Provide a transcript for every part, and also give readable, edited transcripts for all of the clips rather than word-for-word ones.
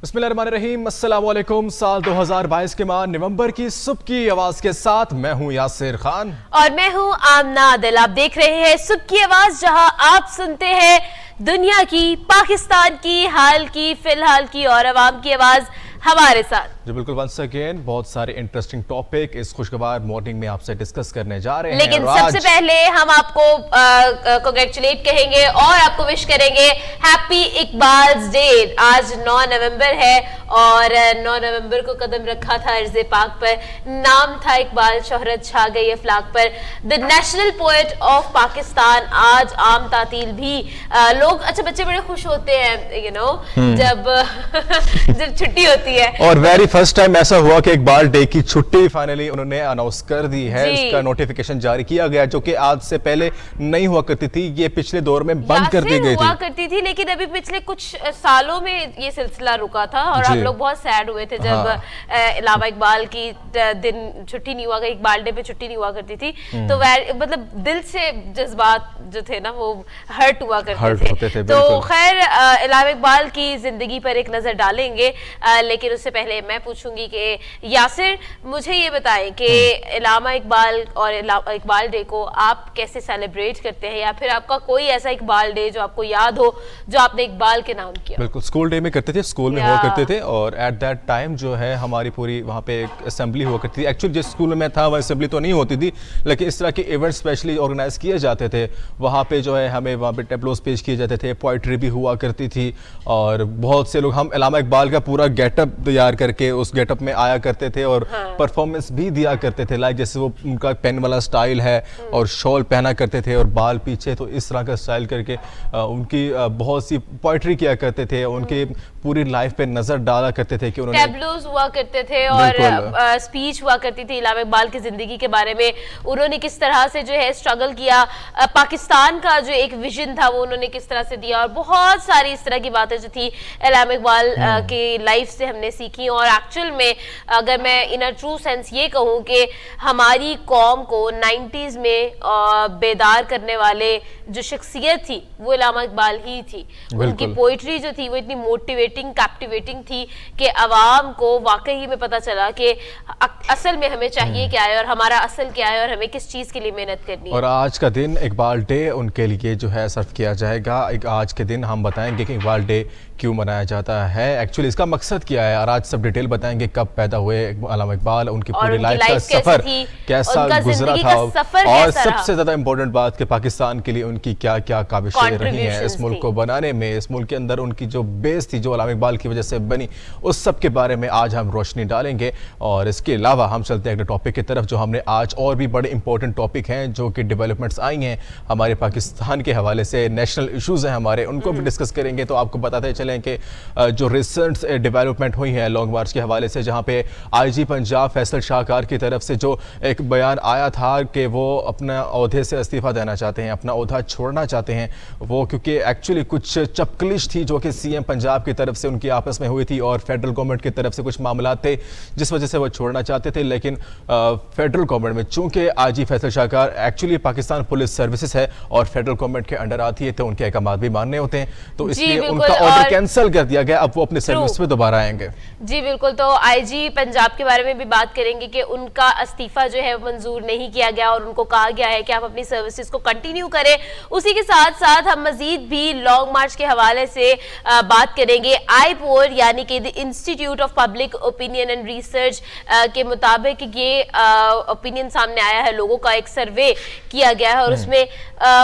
बिस्मिल्लाहिर्रहमानिर्रहीम, अस्सलामुअलैकुम। साल 2022 के माह नवंबर की सुबह की आवाज के साथ मैं हूं यासिर खान और मैं हूं आमना आदिल। आप देख रहे हैं सुबह की आवाज, जहां आप सुनते हैं दुनिया की, पाकिस्तान की, हाल की, फिलहाल की और अवाम की आवाज हमारे साथ। जी बिल्कुल, वंस अगेन बहुत सारे इंटरेस्टिंग टॉपिक इस खुशगवार मॉर्निंग में आपसे डिस्कस करने जा रहे हैं। लेकिन सबसे पहले हम आपको कांग्रेचुलेट कहेंगे और आपको विश करेंगे हैप्पी इकबाल्स डे। आज 9 नवंबर है और 9 नवंबर को कदम रखा था अर्ज़े पाक पर, नाम था इकबाल, शोहरत छा गई अफलाक पर। The national poet of Pakistan. आज आम तातील भी लोग, अच्छा बच्चे बड़े खुश होते हैं जब जब छुट्टी होती है। और वेरी फर्स्ट टाइम ऐसा हुआ कि इकबाल डे की छुट्टी फाइनली उन्होंने अनाउंस कर दी है, इसका नोटिफिकेशन जारी किया गया, जो कि आज से पहले नहीं हुआ करती थी। ये पिछले दौर में बंद कर दी गई हुआ करती थी, लेकिन अभी पिछले कुछ सालों में ये सिलसिला रुका था और हम लोग बहुत सैड हुए थे जब अल्लामा इकबाल की दिन छुट्टी नहीं हुआ, इकबाल डे पे छुट्टी नहीं हुआ करती थी। तो मतलब दिल से जज्बात जो थे ना वो हर्ट हुआ करते थे। तो खैर अल्लामा इकबाल की जिंदगी पर एक नजर डालेंगे, लेकिन उससे पहले मैं पूछूंगी कि यासिर मुझे ये बताएं कि अल्लामा इकबाल और इकबाल डे को आप कैसे सेलिब्रेट करते हैं, या फिर आपका कोई ऐसा इकबाल डे जो आपको याद हो जो आपने इकबाल के नाम किया? बिल्कुल, स्कूल डे में करते थे, स्कूल में हुआ करते थे, और एट दैट टाइम जो है हमारी पूरी वहाँ पे एक असेंबली हुआ करती थी। एक्चुअली जिस स्कूल में था वह असेंबली तो नहीं होती थी, लेकिन इस तरह के इवेंट स्पेशली ऑर्गेनाइज किए जाते थे। वहाँ पे जो है हमें वहाँ पे टेबलोस पेश किए जाते थे, पोइट्री भी हुआ करती थी, और बहुत से लोग, हम अल्लामा इकबाल का पूरा गेटअप तैयार करके उस गेटअप में आया करते थे और परफॉर्मेंस भी दिया करते थे। लाइक जैसे वो उनका पेन वाला स्टाइल है और शॉल पहना करते थे और बाल पीछे, तो इस तरह का स्टाइल करके उनकी बहुत सी पोइट्री किया करते थे, उनकी पूरी लाइफ पे नजर डाला करते थे कि उन्होंने टैबलोस हुआ करते थे और स्पीच हुआ करती थी अल्लामा इकबाल की जिंदगी के बारे में। उन्होंने किस तरह से जो है स्ट्रगल किया, पाकिस्तान का जो एक विजन था वो उन्होंने किस तरह से दिया, और बहुत सारी इस तरह की बातें जो थी अल्लामा इकबाल की लाइफ से हमने सीखी। और एक्चुअल में अगर मैं इन अ ट्रू सेंस ये कहूँ कि हमारी कौम को 90s में बेदार करने वाले जो शख्सियत थी वो अल्लामा इकबाल ही थी। उनकी पोइट्री जो थी वो इतनी मोटिवेटिंग, कैप्टिवेटिंग थी कि अवाम को वाकई में पता चला कि असल में हमें चाहिए क्या है और हमारा असल क्या है और हमें किस चीज़ के लिए मेहनत करनी है। और आज का दिन इकबाल डे उनके लिए जो है सर्व किया जाएगा। आज के दिन हम बताएंगे कि इकबाल डे क्यों मनाया जाता है, एक्चुअली इसका मकसद क्या है, और आज सब डिटेल बताएंगे कब पैदा हुए अल्लामा इकबाल, उनकी पूरी लाइफ का सफर कैसा गुजरा था, और सबसे ज्यादा इंपॉर्टेंट बात कि पाकिस्तान के लिए उनकी क्या क्या काबिशें रही हैं इस मुल्क को बनाने में, इस मुल्क के अंदर उनकी जो बेस थी जो अल्लामा इकबाल की वजह से बनी, उस सब के बारे में आज हम रोशनी डालेंगे। और इसके अलावा हम चलते हैं अगले टॉपिक की तरफ, जो हमने आज और भी बड़े इंपॉर्टेंट टॉपिक हैं जो कि डेवलपमेंट्स आई हैं हमारे पाकिस्तान के हवाले से, नेशनल इशूज़ हैं हमारे, उनको भी डिस्कस करेंगे। तो आपको बताते चलें कि जो रिसेंट डेवलपमेंट हुई है लॉन्ग मार्च के हवाले से, जहां पे आईजी पंजाब फैसल शाहकार की तरफ से जो एक बयान आया था कि वो अपना ओहदे से इस्तीफा देना चाहते हैं, अपना ओहदा छोड़ना चाहते हैं वो, क्योंकि एक्चुअली कुछ चपकलिश थी जो कि सीएम पंजाब की तरफ से उनकी आपस में हुई थी और फेडरल गवर्नमेंट की तरफ से कुछ मामला थे जिस वजह से वो छोड़ना चाहते थे। लेकिन फेडरल गवर्नमेंट में चूंकि IG Faisal Shahkar actually Pakistan police services है और फेडरल गवर्नमेंट के अंडर आती है, तो उनके अहकाम भी मानने होते हैं, तो इसलिए उनका ऑर्डर कैंसिल कर दिया गया। अब वो अपने सर्विस में दोबारा आएंगे। जी बिल्कुल, तो आईजी पंजाब के बारे में भी बात करेंगे कि उनका इस्तीफा जो है मंजूर नहीं किया गया और उनको कहा गया है कि आप अपनी सर्विसेज को कंटिन्यू करें। उसी के साथ साथ हम मजीद भी लॉन्ग मार्च के हवाले से बात करेंगे। आईपोर यानी कि the institute of public opinion and research के मुताबिक ये ओपिनियन सामने आया है, लोगों का एक सर्वे किया गया है और उसमें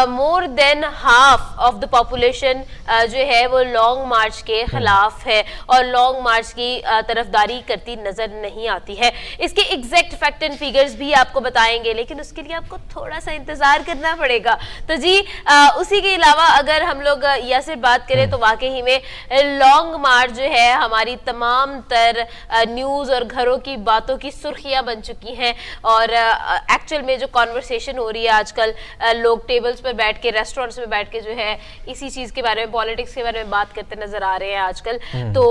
more than half of the population जो है वो लॉन्ग मार्च के खिलाफ है और लॉन्ग मार्च की तरफदारी करती नजर नहीं आती है। इसके एग्जैक्ट फैक्ट एंड फिगर्स भी आपको बताएंगे, लेकिन उसके लिए आपको थोड़ा सा इंतजार करना पड़ेगा। तो जी उसी के अलावा अगर हम लोग या सिर्फ बात करें तो वाकई में लॉन्ग मार्च जो है हमारी तमाम तर न्यूज और घरों की बातों की सुर्खियां बन चुकी हैं। और एक्चुअल में जो कॉन्वर्सेशन हो रही है आजकल, लोग टेबल्स पर बैठ के, रेस्टोरेंट्स में बैठ के जो है इसी चीज के बारे में, पॉलिटिक्स के बारे में बात करते नजर नजर आ रहे हैं आजकल। तो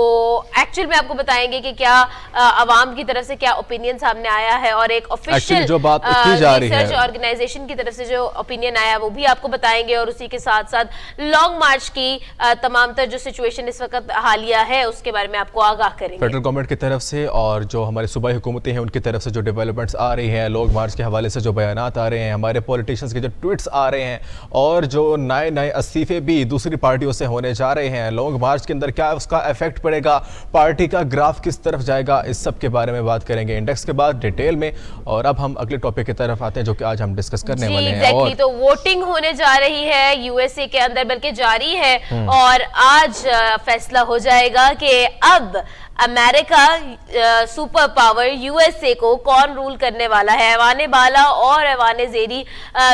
एक्चुअल में आपको बताएंगे कि क्या अवाम की तरफ से क्या ओपिनियन सामने आया है, और एक ऑफिशियल जो बात की जा रही है रिसर्च ऑर्गेनाइजेशन की तरफ से जो ओपिनियन आया वो भी आपको बताएंगे, और उसी के साथ साथ लॉन्ग मार्च की तमाम तर जो सिचुएशन इस वक्त हालिया है उसके बारे में आपको आगाह करेंगे फेडरल गवर्नमेंट की तरफ से, और जो हमारे सूबाई हुकूमतें हैं उनकी तरफ से जो डेवलपमेंट्स आ रही हैं, लॉन्ग मार्च के हवाले से जो बयानात आ रहे हैं, हमारे पॉलिटिशियंस के जो ट्वीट्स आ रहे हैं, और जो नए नए इस्तीफे भी दूसरी पार्टियों से होने जा रहे हैं, लॉन्ग मार्च के अंदर क्या उसका इफेक्ट पड़ेगा, पार्टी का ग्राफ किस तरफ जाएगा, इस सब के बारे में बात करेंगे इंडेक्स के बाद डिटेल में। और अब हम अगले टॉपिक की तरफ आते हैं जो कि आज हम डिस्कस करने वाले हैं। और तो वोटिंग होने जा रही है यूएसए के अंदर, बल्कि जारी है, और आज फैसला हो जाएगा कि अब अमेरिका सुपर पावर यूएसए को कौन रूल करने वाला है। ऐवान बाला और ऐवान ज़ेरी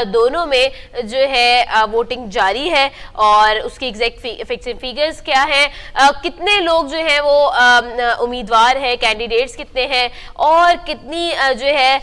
दोनों में जो है वोटिंग जारी है, और उसकी एग्जैक्ट फिगर्स क्या हैं, कितने लोग जो हैं वो उम्मीदवार हैं, कैंडिडेट्स कितने हैं, और कितनी जो है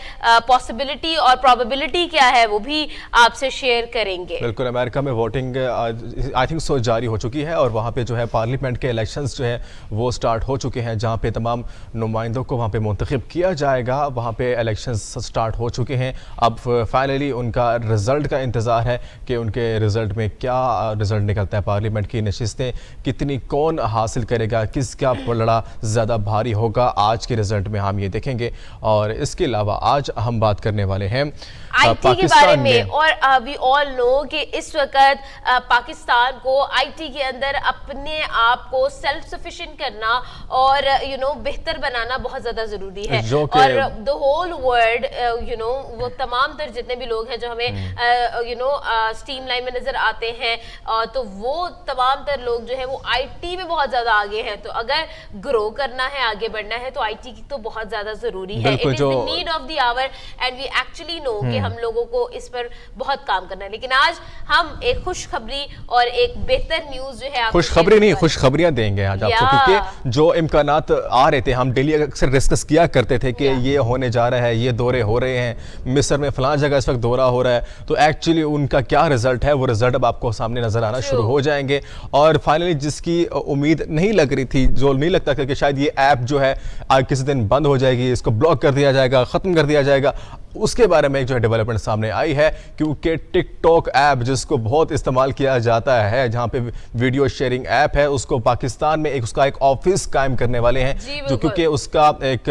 पॉसिबिलिटी और प्रोबेबिलिटी क्या है, वो भी आपसे शेयर करेंगे। बिल्कुल, अमेरिका में वोटिंग आई थिंक सो जारी हो चुकी है, और वहाँ पे जो है पार्लियामेंट के इलेक्शंस जो है वो स्टार्ट हो चुके हैं, जहाँ पे तमाम नुमाइंदों को वहाँ पे मुंतखब किया जाएगा। वहाँ पे इलेक्शंस स्टार्ट हो चुके हैं। अब फाइनली उनका रिज़ल्ट का इंतज़ार है कि उनके रिज़ल्ट में क्या रिज़ल्ट निकलता है, पार्लियामेंट की नशिस्तें कितनी कौन हासिल करेगा, किसका पलड़ा ज़्यादा भारी होगा, आज के रिज़ल्ट में हम ये देखेंगे। और इसके अलावा आज हम बात करने वाले हैं आईटी के बारे में, और वी ऑल नो कि इस वक्त पाकिस्तान को आईटी के अंदर अपने आप को सेल्फ सफिशिएंट करना और बेहतर बनाना बहुत ज्यादा जरूरी है, और द होल वर्ल्ड वो तमाम तर जितने भी लोग हैं जो हमें स्ट्रीम लाइन में नजर आते हैं, तो वो तमाम तर लोग जो है वो आईटी में बहुत ज्यादा आगे हैं। तो अगर ग्रो करना है, आगे बढ़ना है, तो आईटी की तो बहुत ज्यादा जरूरी है। It is the need of the hour, and we actually know कि हम लोगों को इस पर बहुत काम करना है। लेकिन आज हम एक खुशखबरी और एक बेहतर न्यूज जो है, खुशखबरी नहीं, खुशखबरियां देंगे आज आपको, क्योंकि जो इम्कानात आ रहे थे, हम डेली अक्सर डिस्कस किया करते थे कि ये होने जा रहा है, ये दौरे हो रहे हैं, मिस्र में फलां जगह इस वक्त दौरा हो रहा है, तो एक्चुअली उनका क्या रिजल्ट है, वो रिजल्ट अब आपको सामने नजर आना शुरू हो जाएंगे। और फाइनली जिसकी उम्मीद नहीं लग रही थी, जो नहीं लगता था कि शायद ये ऐप जो है आज किसी दिन बंद हो जाएगी, इसको ब्लॉक कर दिया जाएगा, खत्म कर दिया जाएगा, उसके बारे में एक जो है डेवलपमेंट सामने आई है। क्योंकि टिकटॉक ऐप जिसको बहुत इस्तेमाल किया जाता है, जहां पे वीडियो शेयरिंग ऐप है, उसको पाकिस्तान में उसका एक ऑफिस कायम करने वाले हैं, जो क्योंकि उसका एक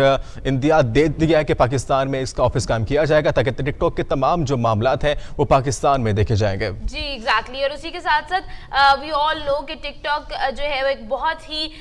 इंदिया दे दिया है कि पाकिस्तान में इसका ऑफिस कायम किया जाएगा, ताकि टिकटॉक के तमाम जो मामलात हैं वो पाकिस्तान में देखे जाएंगे। जी एग्जैक्टली, और उसी के साथ साथ वी ऑल नो कि टिकटॉक जो है वो एक बहुत ही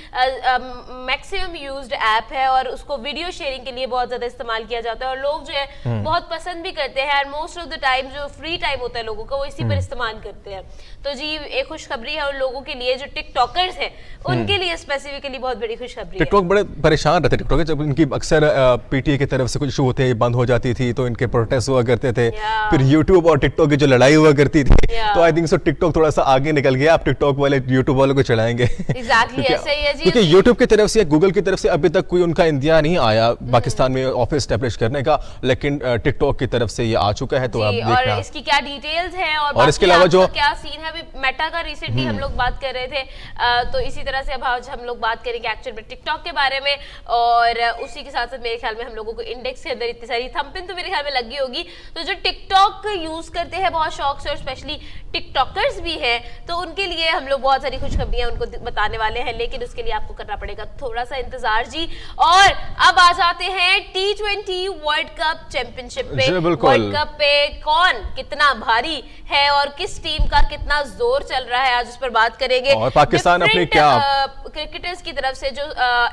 मैक्सिमम यूज्ड ऐप है, और उसको वीडियो शेयरिंग के लिए बहुत ज्यादा इस्तेमाल किया जाता है, और लोग जो है बहुत पसंद भी करते हैं, और मोस्ट ऑफ द टाइम जो फ्री टाइम होता है लोगों का वो इसी पर इस्तेमाल करते हैं। तो जी एक खुशखबरी है उन लोगों के लिए जो टिकटॉकर्स हैं, उनके लिए स्पेसिफिकली बहुत बड़ी खुशखबरी है। टिकटॉक बड़े परेशान रहते टिकटॉक, जब इनकी अक्सर पीटीए की तरफ से कुछ इशू होते बंद हो जाती थी, तो इनके प्रोटेस्ट हुआ करते थे, फिर यूट्यूब और टिकटॉक की जो लड़ाई हुआ करती थी, तो आई थिंक सो टिकटॉक थोड़ा सा आगे निकल गया, अब टिकटॉक वाले यूट्यूब वालों को चढ़ाएंगे। एग्जैक्टली ऐसा ही है जी, क्योंकि यूट्यूब की तरफ से, गूगल की तरफ से अभी तक कोई उनका इंदिया नहीं आया पाकिस्तान में ऑफिस एस्टैब्लिश करने का, लेकिन टिकटॉक की तरफ से ये आ चुका है। तो अब और इसकी क्या डिटेल्स हैं, और इसके अलावा जो क्या सीन है, अभी मेटा का रिसेंटली हम लोग बात कर रहे थे, तो इसी तरह से अब आज हम लोग बात करेंगे एक्चुअल में टिकटॉक के बारे में, और उसी के साथ साथ मेरे ख्याल में हम लोगों को इंडेक्स के अंदर इतनी सारी थंबनेल तो मेरे ख्याल में लगी होगी, तो जो टिकटॉक यूज करते हैं बहुत शौक से, और स्पेशली टिकटॉकर्स भी हैं, तो उनके लिए हम लोग बहुत सारी खुशखबरियां उनको बताने वाले हैं, लेकिन उसके लिए आपको करना पड़ेगा थोड़ा सा इंतजार जी। और अब आ जाते हैं T20 वर्ल्ड कप चैंपियनशिप पे। वर्ल्ड कप पे कौन कितना भारी है और किस टीम का कितना जोर चल रहा है, आज उस पर बात करेंगे। और पाकिस्तान अपने क्या क्रिकेटर्स की तरफ से, जो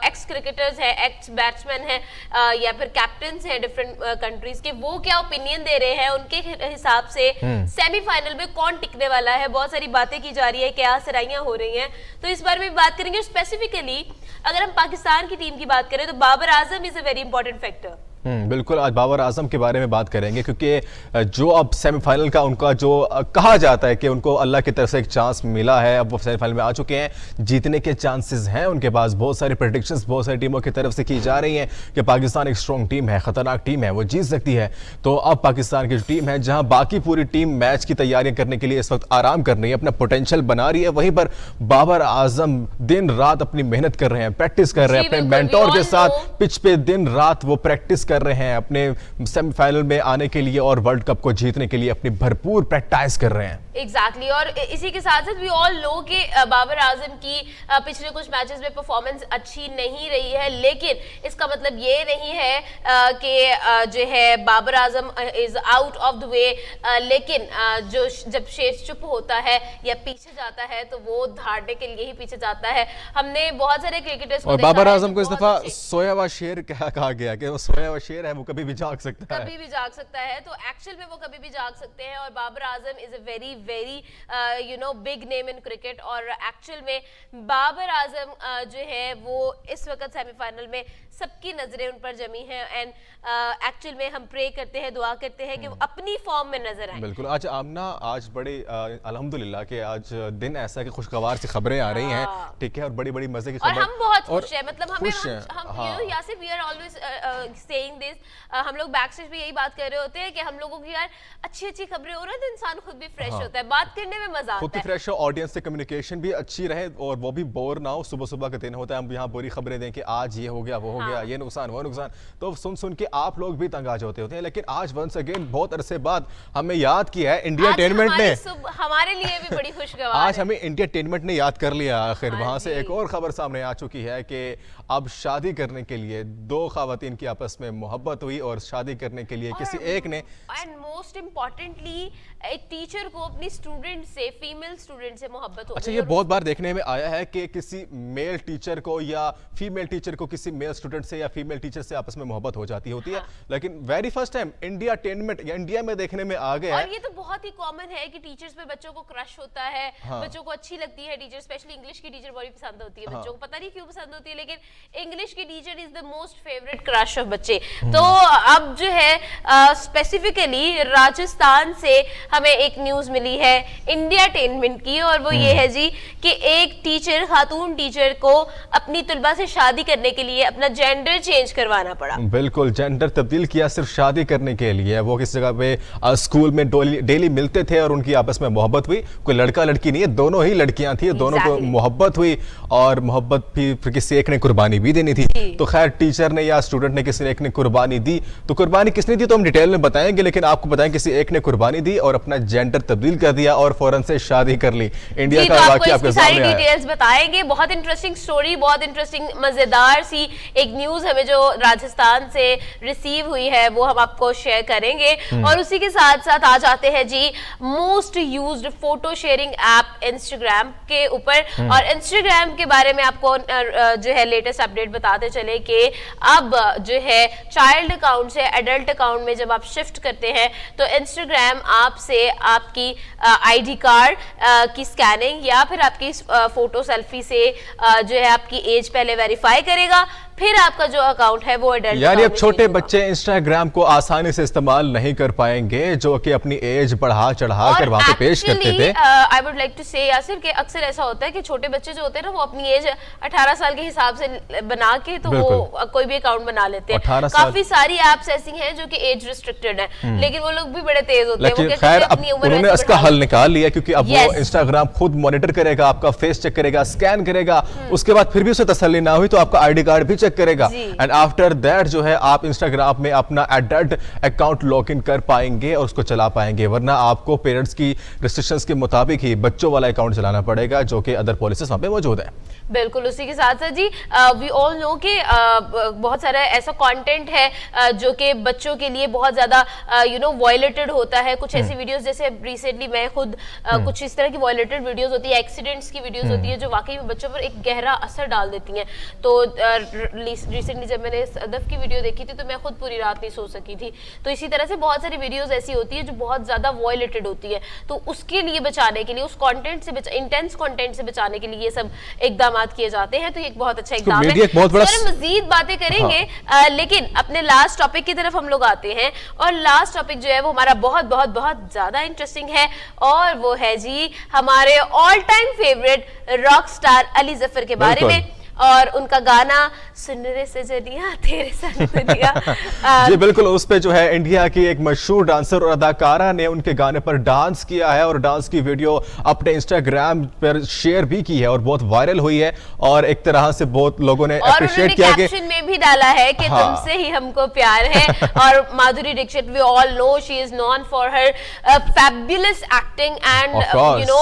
एक्स क्रिकेटर्स हैं, एक्स बैट्समैन हैं, या फिर कैप्टन्स हैं डिफरेंट कंट्रीज के, वो क्या ओपिनियन दे रहे हैं, उनके हिसाब से सेमीफाइनल में कौन टिकने वाला है। बहुत सारी बातें की जा रही है, क्या सराइयां हो रही हैं, तो इस बारे में बात करेंगे। स्पेसिफिकली अगर हम पाकिस्तान की टीम की बात करें तो Babar Azam is a very important factor. बिल्कुल। आज बाबर आजम के बारे में बात करेंगे क्योंकि जो अब सेमीफाइनल का उनका जो कहा जाता है कि उनको अल्लाह की तरफ से एक चांस मिला है, अब वो सेमीफाइनल में आ चुके हैं, जीतने के चांसेस हैं उनके पास। बहुत सारी प्रेडिक्शंस बहुत सारी टीमों की तरफ से की जा रही हैं कि पाकिस्तान एक स्ट्रॉन्ग टीम है, खतरनाक टीम है, वो जीत सकती है। तो अब पाकिस्तान की टीम है जहां बाकी पूरी टीम मैच की तैयारियां करने के लिए इस वक्त आराम कर रही है, अपना पोटेंशियल बना रही है, वहीं पर बाबर आजम दिन रात अपनी मेहनत कर रहे हैं, प्रैक्टिस कर रहे हैं, अपने मेंटोर के साथ पिच पे दिन रात वो प्रैक्टिस कर रहे हैं अपने सेमीफाइनल में आने के लिए और वर्ल्ड कप को जीतने के लिए अपनी भरपूर प्रैक्टिस कर रहे हैं। एग्जैक्टली और इसी के साथ साथ वी ऑल नो कि बाबर आजम की पिछले कुछ मैचेस में परफॉर्मेंस अच्छी नहीं रही है, लेकिन इसका मतलब ये नहीं है कि जो है Babar Azam is out of the way, लेकिन जो जब शेर चुप होता है या पीछे जाता है तो वो धाड़ने के लिए ही पीछे जाता है। हमने बहुत सारे क्रिकेटर्स और बाबर आजम को इस दफा सोया हुआ शेर कहा गया कि वो सोया हुआ शेर है, वो कभी भी जाग सकता है, कभी भी जाग सकता है। तो एक्चुअल में वो कभी भी जाग सकते हैं और Babar Azam is a very big name in cricket और एक्चुअल में बाबर आजम जो है वो इस वक्त सेमीफाइनल में सबकी नजरें उन पर जमी हैं एंड एक्चुअल में हम प्रे करते हैं, दुआ करते हैं कि वो अपनी फॉर्म में नजर आए। बिल्कुल। आज आमना आज बड़े अल्हम्दुलिल्लाह के आज दिन ऐसा कि खुशगवार सी खबरें आ रही हैं, ठीक है, और बड़ी बड़ी मजे की खबर, और हम बहुत खुश हैं, मतलब हमें Yasir we are always saying this, हम लोग बैक स्टेज पे यही बात कर रहे होते हैं कि हम लोगों की यार अच्छी अच्छी खबरें हो रही है तो इंसान खुद भी फ्रेश होता है, बात करने में मजा आता है, खुद भी फ्रेश हो, ऑडियंस से कम्युनिकेशन भी अच्छी रहे और वो भी बोर ना हो। सुबह सुबह का दिन होता है, हम यहाँ बुरी खबरें दें कि आज ये हो गया, वो हो गया, ये नुकसान वो नुकसान, तो सुन सुन के आप लोग भी तंग आ जाते होते हैं। लेकिन आज वंस अगेन बहुत अरसे बाद हमें याद किया है इंडिया टेनमेंट ने, हमारे लिए भी बड़ी खुशगवार आज हमें इंडिया टेनमेंट ने याद कर लिया आखिर। वहां से एक और खबर सामने आ चुकी है कि अब शादी करने के लिए दो खवातीन की आपस में मोहब्बत हुई और शादी करने के लिए किसी एक ने, एंड मोस्ट इम्पोर्टेंटली एक टीचर को अपनी स्टूडेंट से, फीमेल स्टूडेंट से मोहब्बत हो गई। अच्छा, ये बहुत बार देखने में आया है कि किसी मेल टीचर को या फीमेल टीचर को किसी मेल स्टूडेंट से या फीमेल टीचर से आपस में मोहब्बत हो जाती होती है, लेकिन वेरी फर्स्ट टाइम इंडिया टेनमेंट या इंडिया में देखने में आ गया है। और ये तो बहुत ही कॉमन है कि टीचर्स पे बच्चों को क्रश होता है, बच्चों को अच्छी लगती है टीचर, स्पेशली इंग्लिश की टीचर बड़ी पसंद होती है बच्चों को, पता नहीं क्यों पसंद होती है, लेकिन इंग्लिश की teacher is the most favourite crush of बच्चे। तो अब जो है स्पेसिफिकली राजस्थान से हमें एक न्यूज मिली है इंडिया टेनमेंट की, और वो ये है जी कि एक टीचर, खातून टीचर को अपनी तुलबा से शादी करने के लिए अपना जेंडर चेंज करवाना पड़ा। बिल्कुल, जेंडर तब्दील किया सिर्फ शादी करने के लिए। वो किस जगह पे स्कूल में डेली मिलते थे और उनकी आपस में मोहब्बत हुई, कोई लड़का लड़की नहीं है, दोनों ही लड़कियां थी, दोनों को मोहब्बत हुई और मोहब्बत भी फिर किसी एक ने कुर्बानी भी देनी थी। तो खैर टीचर ने या स्टूडेंट ने, किसी एक ने कुर्बानी दी, तो कुर्बानी किसने दी तो हम डिटेल में बताएंगे, लेकिन आपको बताएं किसी एक ने कुर्बानी दी और अपना जेंडर तब्दील कर दिया और फौरन से शादी कर ली। इंडिया का वाकया आपके सामने सारी डिटेल्स बताएंगे। बहुत इंटरेस्टिंग स्टोरी, बहुत इंटरेस्टिंग मजेदार सी एक न्यूज हमें जो राजस्थान से रिसीव हुई है वो हम आपको शेयर करेंगे। और उसी के साथ साथ आ जाते हैं जी most used photo sharing app Instagram के ऊपर। और इंस्टाग्राम के बारे में आपको जो है लेटेस्ट अपडेट बताते चले कि अब जो है चाइल्ड अकाउंट से एडल्ट अकाउंट में जब आप शिफ्ट करते हैं तो इंस्टाग्राम आपसे आपकी आईडी कार्ड की स्कैनिंग या फिर आपकी फोटो सेल्फी से जो है आपकी एज पहले वेरीफाई करेगा, फिर आपका जो अकाउंट है वो एडल्ट। यानी अब छोटे बच्चे इंस्टाग्राम को आसानी से इस्तेमाल नहीं कर पाएंगे, जो कि अपनी एज बढ़ा चढ़ा कर वहां पे पेश करते थे। आई वुड लाइक टू से यासिर कि अक्सर ऐसा होता है कि छोटे बच्चे जो होते हैं ना वो अपनी एज 18 साल के हिसाब से बना के तो वो कोई भी अकाउंट बना लेते हैं। काफी सारी एप्स ऐसी हैं जो कि एज रिस्ट्रिक्टेड है, लेकिन वो लोग भी बड़े तेज होते हैं। लेकिन खैर अब उन्होंने इसका हल निकाल लिया, क्योंकि अब वो इंस्टाग्राम खुद मॉनिटर करेगा, आपका फेस चेक करेगा, स्कैन करेगा, उसके बाद फिर भी उसे तसल्ली ना हुई तो आपका आईडी कार्ड भी चेक करेगा एंड आफ्टर दैट जो है आप इंस्टाग्राम में अपना एडल्ट अकाउंट लॉग इन कर पाएंगे और उसको चला पाएंगे, वरना आपको पेरेंट्स की रिस्ट्रिक्शंस के मुताबिक ही बच्चों वाला अकाउंट चलाना पड़ेगा, जो कि अदर पॉलिसीज वहां पे मौजूद है। बिल्कुल, उसी के साथ साथ जी वी ऑल नो कि बहुत सारा ऐसा कंटेंट है जो कि बच्चों के लिए बहुत ज्यादा वायलेटेड होता है। कुछ ऐसी वीडियोस जैसे रिसेंटली मैं खुद कुछ इस तरह की वायलेटेड वीडियोस होती है, एक्सीडेंट्स की वीडियोस होती है जो वाकई में बच्चों पर एक गहरा असर डाल देती हैं। तो रिसेंटली जब मैंने सदफ की वीडियो देखी थी तो मैं खुद पूरी रात नहीं सो सकी थी। तो इसी तरह से बहुत सारी वीडियोस ऐसी होती है जो बहुत ज्यादा वॉयलेटेड होती है, तो उसके लिए बचाने के लिए, उस कंटेंट से इंटेंस कंटेंट से बचाने के लिए ये सब इकदाम किए जाते हैं। तो ये एक बहुत अच्छा इकदाम है। मजीद बातें करेंगे, लेकिन अपने लास्ट टॉपिक की तरफ हम लोग आते हैं, और लास्ट टॉपिक जो है वो हमारा बहुत बहुत बहुत ज्यादा इंटरेस्टिंग है, और वो है जी हमारे all time favourite rock star Ali Zafar के बारे में, और उनका गाना सुन रे सजनिया तेरे संग दुनिया। जी बिल्कुल, उस पे जो है इंडिया की एक मशहूर डांसर और अदाकारा ने उनके गाने पर डांस किया है, और डांस की वीडियो अपने इंस्टाग्राम पर शेयर भी की है और बहुत वायरल हुई है, और एक तरह से बहुत लोगों ने अप्रिशिएट किया कि कैप्शन में भी डाला है कि तुमसे ही हमको प्यार है। और Madhuri Dixit, we all know she is known for her fabulous acting and you know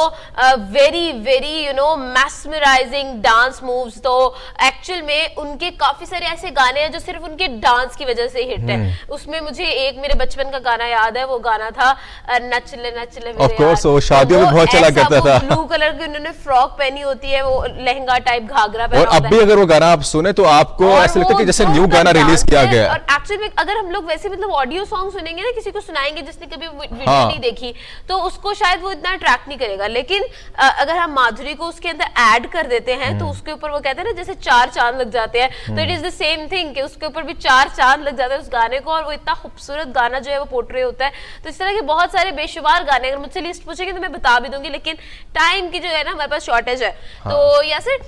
very very you know mesmerizing dance moves. तो एक्चुअल में उनके काफी सारे ऐसे गाने हैं जो सिर्फ उनके डांस की वजह से हिट है। उसमें मुझे एक मेरे बचपन का गाना याद है, वो गाना था नच ले मेरे ऑफ कोर्स, वो शादियों में बहुत चला करता था। ब्लू कलर की उन्होंने फ्रॉक पहनी होती है, वो लहंगा टाइप घाघरा पहना होता है, और अब भी अगर वो गाना आप सुने तो आपको ऐसा लगता है कि जैसे न्यू गाना रिलीज किया गया है। और एक्चुअल में अगर हम लोग वैसे मतलब ऑडियो सॉन्ग सुनेंगे ना, किसी को सुनाएंगे जिसने कभी वीडियो नहीं देखी, तो उसको शायद वो इतना अट्रैक्ट नहीं करेगा। लेकिन अगर हम माधुरी को उसके अंदर ऐड कर देते हैं तो उसके ऊपर वो कहते हैं ना जैसे 4 चांद लग जाते हैं, तो it is the same thing कि उसके ऊपर भी 4 चांद लग जाते हैं उस गाने को, और वो इतना खूबसूरत गाना जो है वो पोर्ट्रे होता है। तो इस तरह के बहुत सारे बेशुमार गाने, अगर मुझसे लिस्ट पूछेंगे तो मैं बता भी दूंगी, लेकिन टाइम की जो है ना हमारे पास शॉर्टेज है। तो यासिर,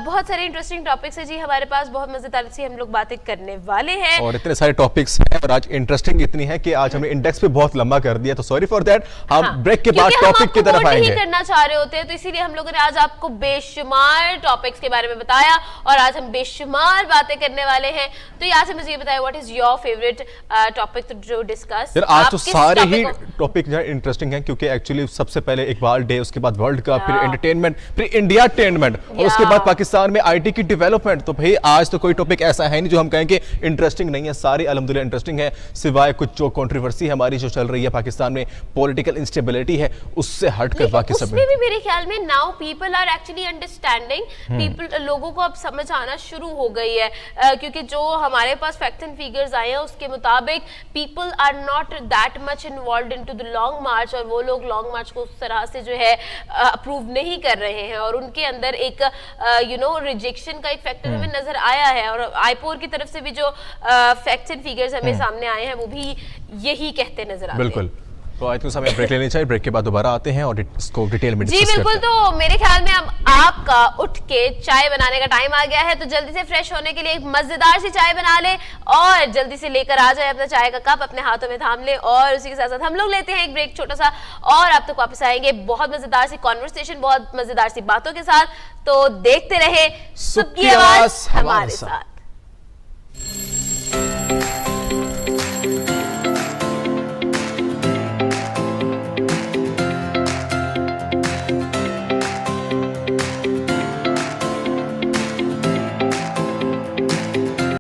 बहुत सारे इंटरेस्टिंग टॉपिक्स है जी हमारे पास, बहुत मजेदार सी हम लोग बातें करने वाले हैं, और इतने सारे टॉपिक्स हैं, और आज इंटरेस्टिंग इतनी है कि आज हमने इंडेक्स पे बहुत लंबा कर दिया, तो सॉरी फॉर दैट। हम ब्रेक के बाद टॉपिक की तरफ आएंगे। करना चाह रहे होते हैं, तो इसीलिए हम लोगों ने आज आपको बेशुमार टॉपिक्स के बारे में बताया, और आज हम बेशुमार बातें करने वाले हैं। तो यहाँ से मुझे ये बताया, what is your favourite topic to discuss? आज तो सारे ही टॉपिक इंटरेस्टिंग हैं, क्योंकि एक्चुअली सबसे पहले इकबाल डे, उसके बाद वर्ल्ड कप, फिर एंटरटेनमेंट, फिर इंडिया टेनमेंट, और उसके बाद पाकिस्तान में आईटी की डेवलपमेंट। तो भाई आज तो कोई टॉपिक ऐसा है नहीं जो हम कहेंगे इंटरेस्टिंग नहीं है, सारे अल्हम्दुलिल्लाह इंटरेस्टिंग है, सिवाय कुछ जो कंट्रोवर्सी हमारी जो चल रही है पाकिस्तान में, पॉलिटिकल इंस्टेबिलिटी है, उससे हटकर बाकी सब उसमें भी मेरे ख्याल में now people are actually understanding, people लोगों को अब समझ आना शुरू हो गई है, क्योंकि जो हमारे पास फैक्ट्स एंड फिगर्स आए हैं उसके मुताबिक people are not that much involved into the long march, और वो लोग लॉन्ग मार्च को उस तरह से जो है अप्रूव नहीं कर रहे हैं, और उनके अंदर एक यू नो रिजेक्शन का एक फैक्टर हमें नजर आया है। और आईपोर की तरफ से भी जो फैक्ट्स एंड फिगर्स हमें सामने आए हैं वो भी यही कहते नजर आते हैं। बिल्कुल। तो आज तो समय ब्रेक लेनी चाहिए, ब्रेक के बाद दोबारा आते हैं और इसको डिटेल में डिस्कस करते हैं। जी बिल्कुल, तो मेरे ख्याल में अब आपका उठ के चाय बनाने का टाइम आ गया है, तो जल्दी से फ्रेश होने के लिए एक मजेदार सी चाय बना ले, और जल्दी से लेकर आ जाए अपना चाय का कप, अपने हाथों में थाम ले, और उसी के साथ साथ हम लोग लेते हैं एक ब्रेक छोटा सा, और आप तक वापस आएंगे बहुत मजेदार सी कॉन्वर्सेशन, बहुत मजेदार सी बातों के साथ। तो देखते रहे सुबह की आवाज हमारे साथ।